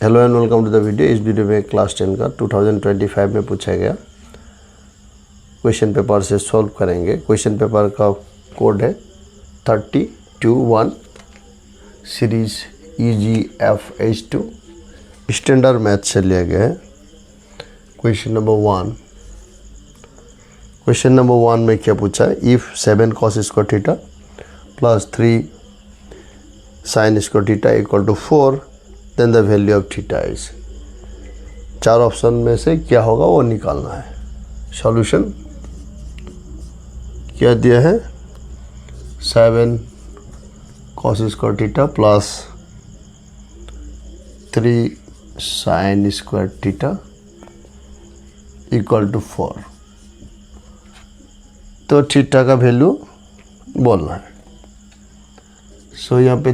Hello and welcome to the video. इस video में class 10 का 2025 में पूछा गया क्वेश्चन पेपर से सॉल्व करेंगे। क्वेश्चन पेपर का कोड है 3021 सीरीज EGFH2 स्टैंडर्ड मैथ से लिया गया है। क्वेश्चन नंबर वन में क्या पूछा है? If 7 cos square theta plus 3 sin square theta equal to 4 then the value of theta is. 4 option में से क्या होगा वो निकालना है। सॉल्यूशन क्या दिया है? 7 cos square theta plus 3 sin square theta equal to 4। तो थीटा का वैल्यू बोलना है। सो यहाँ पे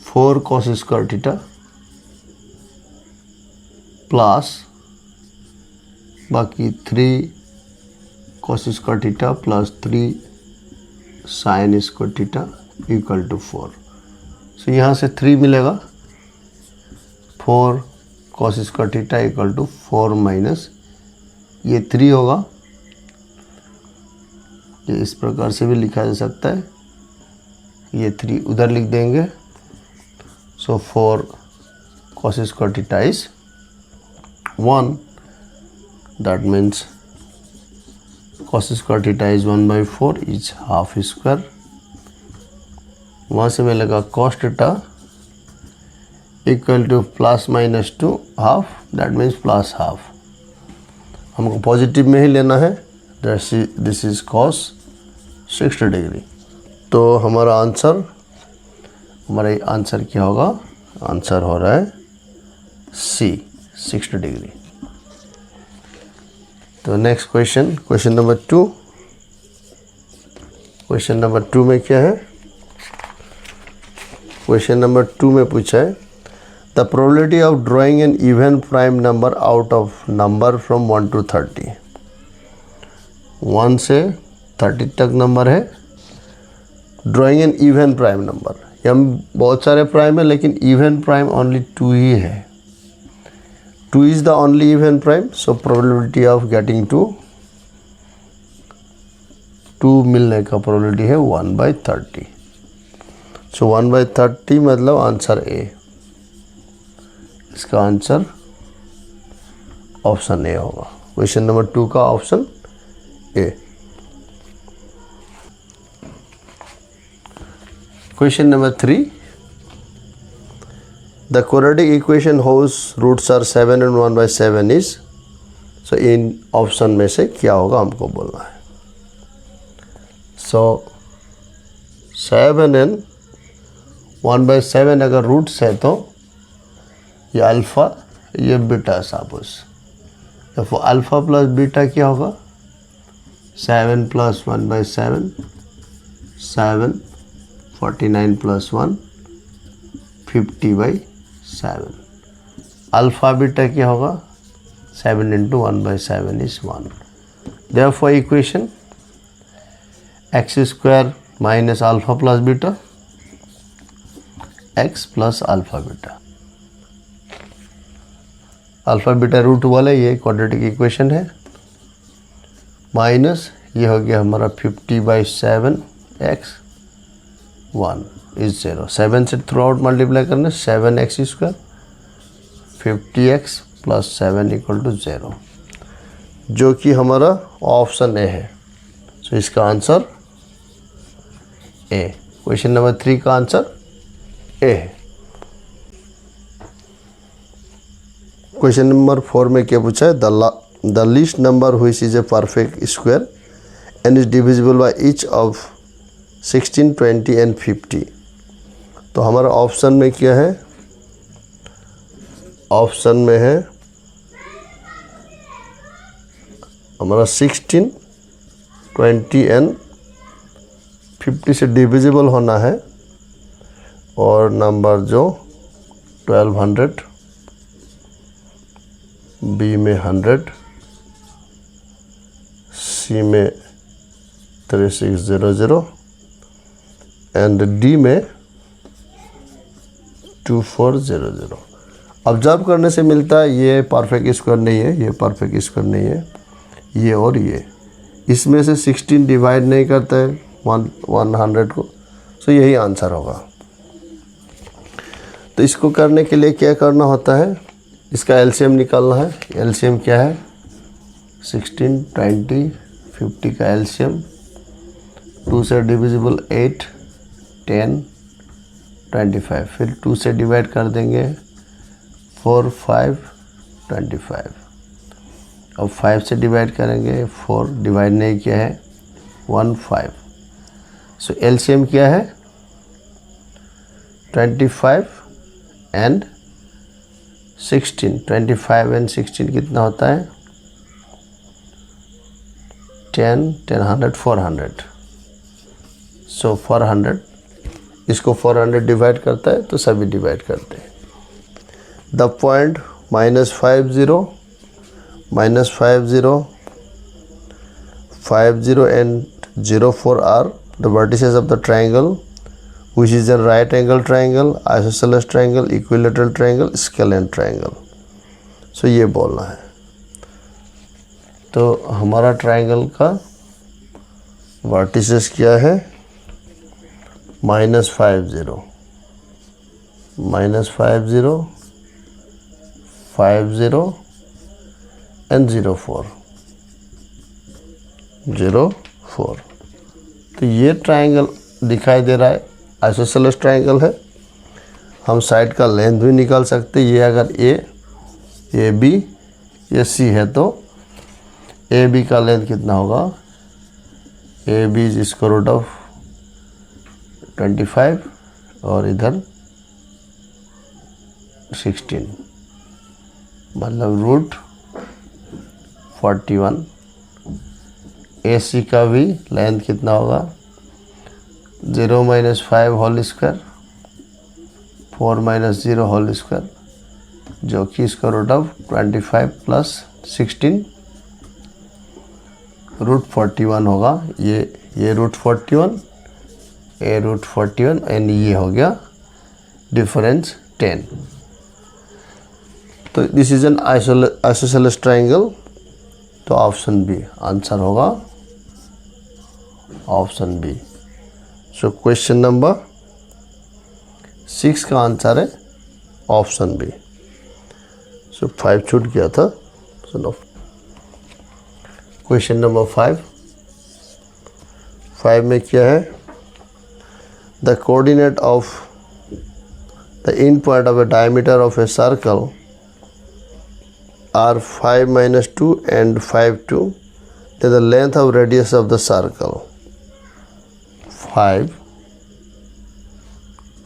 4 cos स्क्वायर थीटा प्लस बाकी 3 cos square theta plus 3 sin square theta equal to 4। So यहाँ से 3 मिलेगा, 4 cos square theta equal to 4 minus ये 3 होगा। ये इस प्रकार से भी लिखा जा सकता है, ये 3 उधर लिख देंगे। So 4 cos square theta is 1. That means cos square theta is 1/4 is half square. वहाँ से मिलेगा cos theta equal to plus minus 2 half. That means plus half. हमको पॉजिटिव में ही लेना है। This is cos 60 degree. तो हमारा आंसर क्या होगा? आंसर हो रहा है C 60 डिग्री। तो next question number 2। Question number 2 में क्या है? क्वेश्चन नंबर 2 में पूछा है the probability of drawing an even prime number out of number from 1 to 30। 1 से 30 तक नंबर है। Drawing an even prime number, हम बहुत सारे प्राइम है लेकिन इवन प्राइम ओनली 2 ही है। 2 is the only even prime. So probability of getting 2 मिलने का प्रोबेबिलिटी है 1/30। सो 1/30 मतलब आंसर ए। इसका आंसर ऑप्शन ए होगा। क्वेश्चन नंबर 2 का option A. Question number 3. The quadratic equation whose roots are 7 and 1/7 is। So in option में से क्या होगा हमको बोलना है। So 7 and 1/7 अगर रूट्स है तो ये अल्फ़ा ये बीटा सापोज। तो अल्फ़ा प्लस बीटा क्या होगा? 7 + 1/7 7 49 + 1 50/7। अल्फ़ा बीटा क्या होगा? 7 × 1/7 is 1। Therefore equation x² minus alpha plus beta x plus alpha beta. Alpha beta root वाले ये क्वाड्रेटिक इक्वेशन है। माइनस ये हो गया हमारा 50/7 x 1 is 0। 7 से थ्रू आउट मल्टीप्लाई करने 7x² 50x + 7 = 0, जो कि हमारा ऑप्शन ए है। सो इसका आंसर ए। क्वेश्चन नंबर 3 का आंसर ए है। क्वेश्चन नंबर 4 में क्या पूछा है? The least number which is a perfect square and is divisible by each of 16, 20 and 50। तो हमारा ऑप्शन में क्या है? ऑप्शन में है हमारा 16, 20 and 50 से डिविजिबल होना है। और नंबर जो 1200, बी में 100, सी में 3600 एंड डी में 2400। ऑब्जर्व करने से मिलता है ये परफेक्ट स्क्वायर नहीं है, ये परफेक्ट स्क्वायर नहीं है, ये और ये इसमें से 16 डिवाइड नहीं करता है 100 को, सो यही आंसर होगा। तो इसको करने के लिए क्या करना होता है, इसका एलसीएम निकालना है। एलसीएम क्या है, 16, 20, 50 का एलसीएम, 2 से डिविजिबल 8, 10, 25, फिर 2 से डिवाइड कर देंगे 4, 5, 25, अब 5 से डिवाइड करेंगे 4, डिवाइड नहीं किया है 1, 5, सो एलसीएम क्या है 25 एंड 16, 25 एंड 16 कितना होता है 10, 100, 400, सो 400, इसको 400 डिवाइड करता है तो सभी डिवाइड करते हैं। The point -50, -50, 50 and 04 are the vertices of the triangle which is a right angle triangle, isosceles triangle, equilateral triangle, scalene triangle। सो ये बोलना है। तो हमारा ट्रायंगल का वर्टिसेस क्या है, -50, -50, 50 एंड 04, 04। तो ये ट्रायंगल दिखाई दे रहा है, आइसोसेलेस ट्रायंगल है। हम साइड का लेंथ भी निकाल सकते हैं। ये अगर ए बी, ये सी है तो ए बी का लेंथ कितना होगा, A B is square root of 25 और इधर 16, मतलब √41। ए सी का भी लेंथ कितना होगा, 0 - 5 होल स्क्वायर, 4 - 0 होल स्क्वायर, जो कि स्क्वायर रूट ऑफ 25 + 16 √41 होगा। ये √41, ए √41 एंड ये हो गया डिफरेंस 10। तो this is an isosceles triangle. तो ऑप्शन बी आंसर होगा, option B. So question number 6 का आंसर है ऑप्शन बी। सो 5 छूट गया था। सो नो, क्वेश्चन नंबर 5 में क्या है, the coordinate of the end point of A diameter of a circle are 5 - 2 and 5, 2, then the length of radius of the circle 5,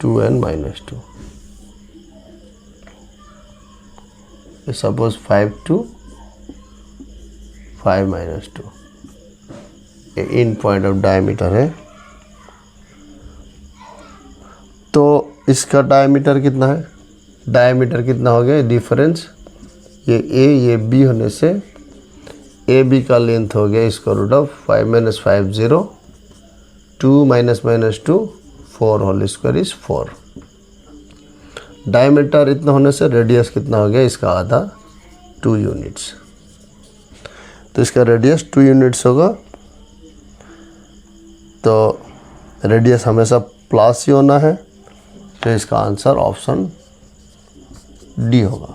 2 and -2. Suppose 5, 2, 5 - 2 ये इन point of diameter है। तो इसका diameter कितना है, diameter कितना हो गया, डिफरेंस ये ए ये बी होने से ए बी का लेंथ हो गया square root of 5 - 5, 0, 2 - 2, 4 whole square is 4। Diameter इतना होने से रेडियस कितना हो गया, इसका आधा 2 यूनिट्स। तो इसका रेडियस 2 यूनिट्स होगा। तो रेडियस हमेशा प्लस ही होना है, तो इसका आंसर ऑप्शन डी होगा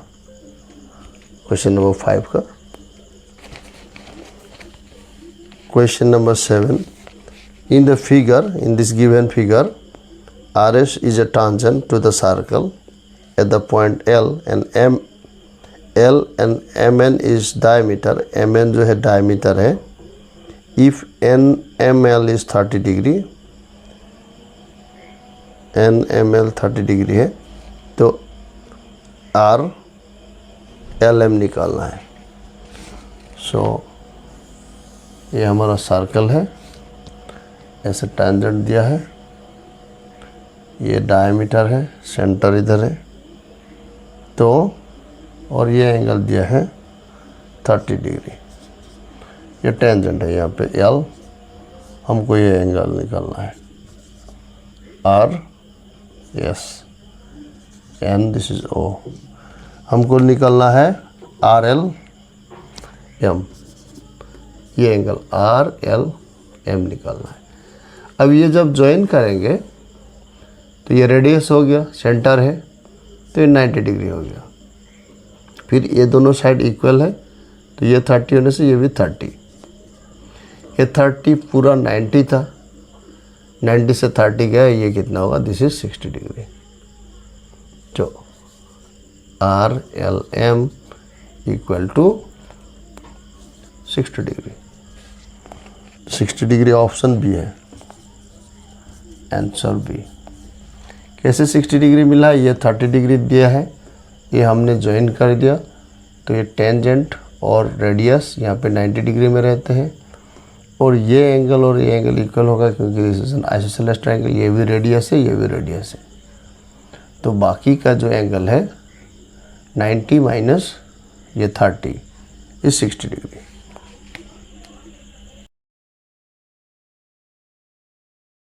क्वेश्चन नंबर 5 का। Question number 7, in the figure, in this given figure, RS is a tangent to the circle at the point L and L and MN is diameter, MN जो है diameter है। If NML is 30 degree, NML 30 degree है, तो LM निकालना है। सो ये हमारा circle है, ऐसे टेंजेंट दिया है, ये डायमीटर है, सेंटर इधर है, तो और ये एंगल दिया है 30 डिग्री, ये टेंजेंट है यहाँ पे L, हमको ये एंगल निकालना है RS। एन, दिस इज ओ। हमको निकालना है आर एल एम, ये एंगल आर एल एम निकालना है। अब ये जब ज्वाइन करेंगे तो ये रेडियस हो गया, सेंटर है तो ये 90 डिग्री हो गया। फिर ये दोनों साइड इक्वल है तो ये 30 होने से ये भी 30, ये 30 पूरा 90 था, 90 से 30 गया, ये कितना होगा, दिस इज 60 डिग्री। तो R L M equal to 60 degree. 60 degree option B है, आंसर बी। कैसे 60 डिग्री मिला, ये 30 डिग्री दिया है, ये हमने ज्वाइन कर दिया तो ये टेंजेंट और रेडियस यहाँ पे 90 डिग्री में रहते हैं, और ये एंगल इक्वल होगा क्योंकि this is an isosceles triangle, ये भी रेडियस है, ये भी रेडियस है। तो बाकी का जो एंगल है 90 माइनस ये 30 इज 60 डिग्री।